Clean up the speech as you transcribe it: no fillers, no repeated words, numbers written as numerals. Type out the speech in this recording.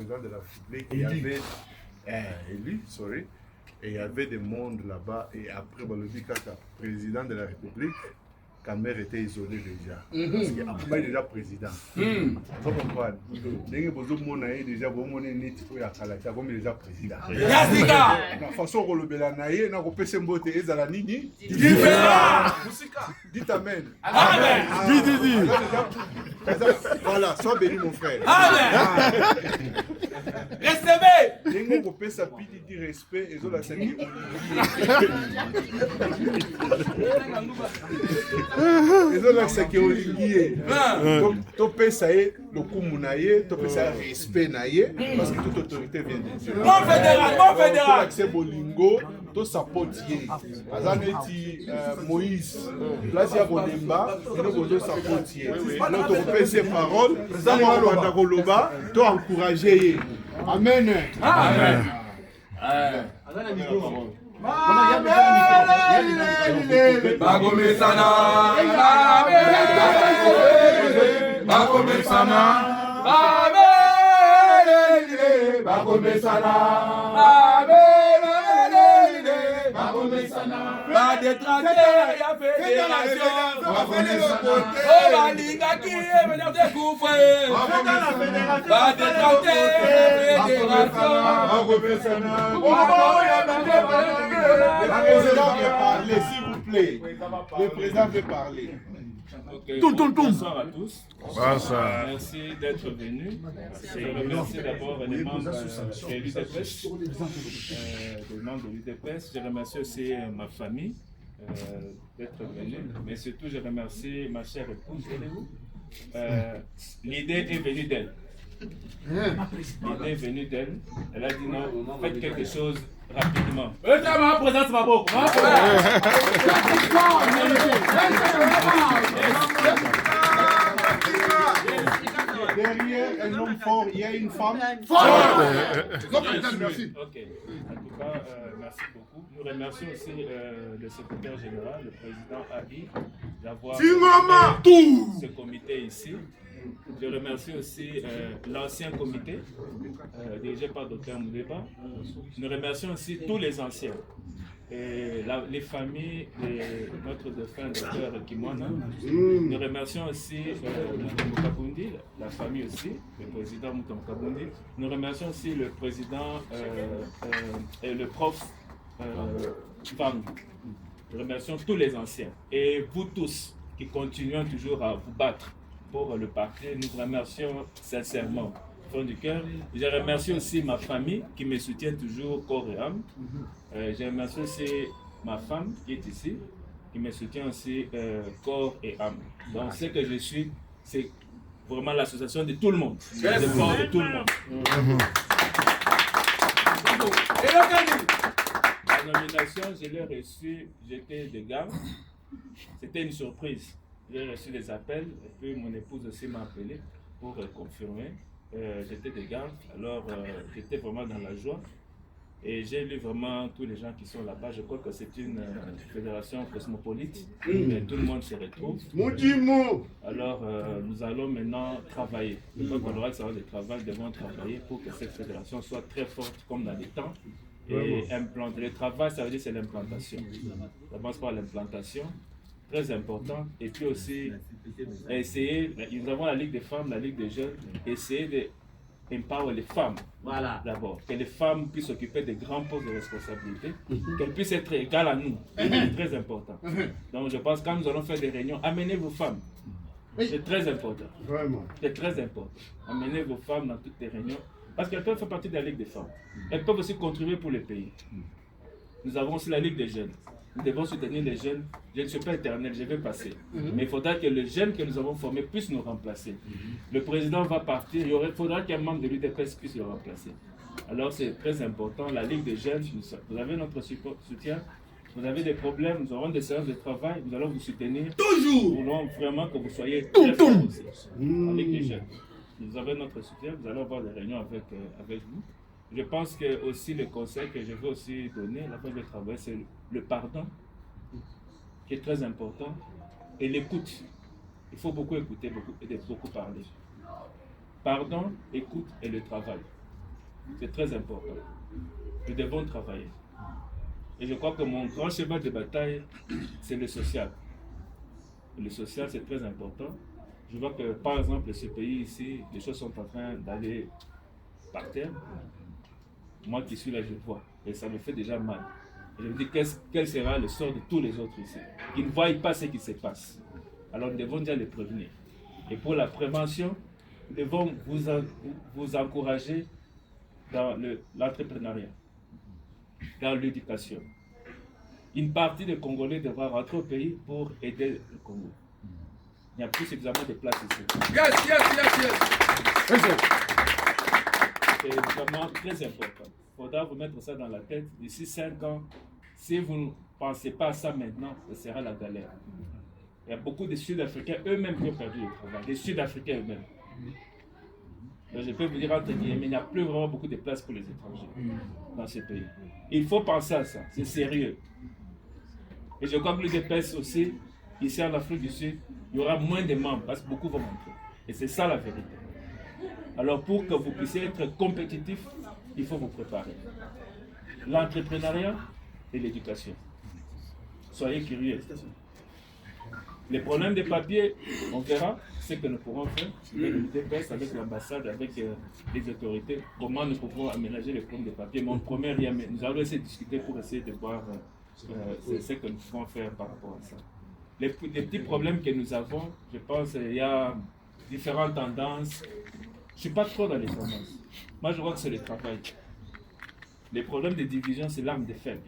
président de la République, il y avait élu, sorry, et il y avait des mondes là-bas, et après, le président de la République, Kamer était isolé déjà. Parce qu'après, il est déjà président. Vous comprenez? Déjà, vous avez déjà président. La façon dont le naïe, n'a pas pu mbote ezala nini? Dites amen. Amen. Voilà, sois béni mon frère. Amen. Recevez. Nengo ko pesa pidi di respect ezola saki. Ezola saki olingie. To pesa e lokumu na ye, to pesa respect na ye parce que toute autorité vient de Dieu. Mon fédéral. C'est bolingo, to support ye. Azaneti Moïse, place ya Bolemba, eno bozo support ye. Alors to pesa parole, za mo banda koloba, to encourager ye. Amen. Amen. Va détracter la fédération. Oh, la ligue qui est venue te couvrir. Va détracter la fédération. Le président veut parler, s'il vous plaît. Le président veut parler. Okay. Bonsoir à tous. Merci d'être venus. Je remercie d'abord les membres de l'UDPS. Je remercie aussi ma famille d'être venue. Mais surtout, je remercie ma chère épouse. L'idée est venue d'elle. L'idée est venue d'elle. Elle a dit non, faites quelque chose rapidement. Derrière un homme fort, il y a une femme forte. Merci. Ok. En tout cas, merci beaucoup. Nous remercions aussi le secrétaire général, le président Abi, d'avoir ce comité ici. Je remercie aussi l'ancien comité, dirigé par Dr Moudeba. Nous remercions aussi tous les anciens. Et les familles de notre défunt Dr Kimwana. Nous remercions aussi Moutoumou Kabundi, la famille aussi, le président Moutoumou Kabundi. Nous remercions aussi le président et le prof Fang. Nous remercions tous les anciens. Et vous tous qui continuez toujours à vous battre pour le parti, nous vous remercions sincèrement. Fond du cœur. Je remercie aussi ma famille qui me soutient toujours corps et âme. Je remercie aussi ma femme qui est ici, qui me soutient aussi corps et âme. Donc ce que je suis, c'est vraiment l'association de tout le monde. De tout le monde. La nomination, je l'ai reçue, j'étais de garde. C'était une surprise. J'ai reçu des appels et puis mon épouse aussi m'a appelé pour confirmer. J'étais de garde, alors j'étais vraiment dans la joie et j'ai lu vraiment tous les gens qui sont là-bas. Je crois que c'est une fédération cosmopolite, mais tout le monde se retrouve. Alors nous allons maintenant travailler. Je crois qu'on aura le service de travail, nous devons travailler pour que cette fédération soit très forte comme dans les temps et implanter. Le travail, ça veut dire c'est l'implantation. Ça commence par l'implantation. Très important, et puis aussi essayer, nous avons la Ligue des femmes, la Ligue des jeunes, essayer de empower les femmes, voilà. D'abord, que les femmes puissent occuper de grands postes de responsabilité, qu'elles puissent être égales à nous, c'est très important. Donc je pense que quand nous allons faire des réunions, amenez vos femmes, c'est très important, vraiment. C'est très important, amenez vos femmes dans toutes les réunions, parce qu'elles peuvent faire partie de la Ligue des femmes, elles peuvent aussi contribuer pour le pays. Nous avons aussi la Ligue des jeunes. Nous devons soutenir les jeunes. Je ne suis pas éternel, je vais passer. Mais il faudra que les jeunes que nous avons formés puissent nous remplacer. Le président va partir, il faudra qu'un membre de l'UDPS puisse le remplacer. Alors c'est très important. La Ligue des jeunes, vous avez notre soutien. Vous avez des problèmes, nous aurons des séances de travail, nous allons vous soutenir. Toujours! Nous voulons vraiment que vous soyez très forts aussi. La Ligue des jeunes. Vous avez notre soutien, nous allons avoir des réunions avec vous. Je pense que aussi le conseil que je veux aussi donner, la fin de travail, c'est le pardon, qui est très important, et l'écoute. Il faut beaucoup écouter, beaucoup parler. Pardon, écoute et le travail. C'est très important. Nous devons travailler. Et je crois que mon grand cheval de bataille, c'est le social. Le social, c'est très important. Je vois que, par exemple, ce pays ici, les choses sont en train d'aller par terre. Moi qui suis là, je vois. Et ça me fait déjà mal. Et je me dis, quel sera le sort de tous les autres ici, qui ne voient pas ce qui se passe. Alors nous devons déjà les prévenir. Et pour la prévention, nous devons vous encourager dans l'entrepreneuriat, dans l'éducation. Une partie des Congolais devra rentrer au pays pour aider le Congo. Il n'y a plus suffisamment de place ici. C'est vraiment très important. Il faudra vous mettre ça dans la tête. D'ici 5 ans, si vous ne pensez pas à ça maintenant, ce sera la galère. Il y a beaucoup de Sud-Africains eux-mêmes qui ont perdu le travail. Des Sud-Africains eux-mêmes. Donc, je peux vous dire entre guillemets, il n'y a plus vraiment beaucoup de place pour les étrangers dans ce pays. Il faut penser à ça. C'est sérieux. Et je crois que l'UDPS aussi, ici en Afrique du Sud, il y aura moins de membres parce que beaucoup vont rentrer. Et c'est ça la vérité. Alors pour que vous puissiez être compétitif, il faut vous préparer. L'entrepreneuriat et l'éducation. Soyez curieux. Les problèmes des papiers, on verra ce que nous pourrons faire avec l'UDPS, avec l'ambassade, avec les autorités, comment nous pouvons aménager les problèmes des papiers. Mais on promet rien, mais nous allons essayer de discuter pour essayer de voir ce que nous pouvons faire par rapport à ça. Les petits problèmes que nous avons, je pense qu'il y a différentes tendances. Je ne suis pas trop dans les tendances. Moi, je crois que c'est le travail. Les problèmes de division, c'est l'arme des faibles.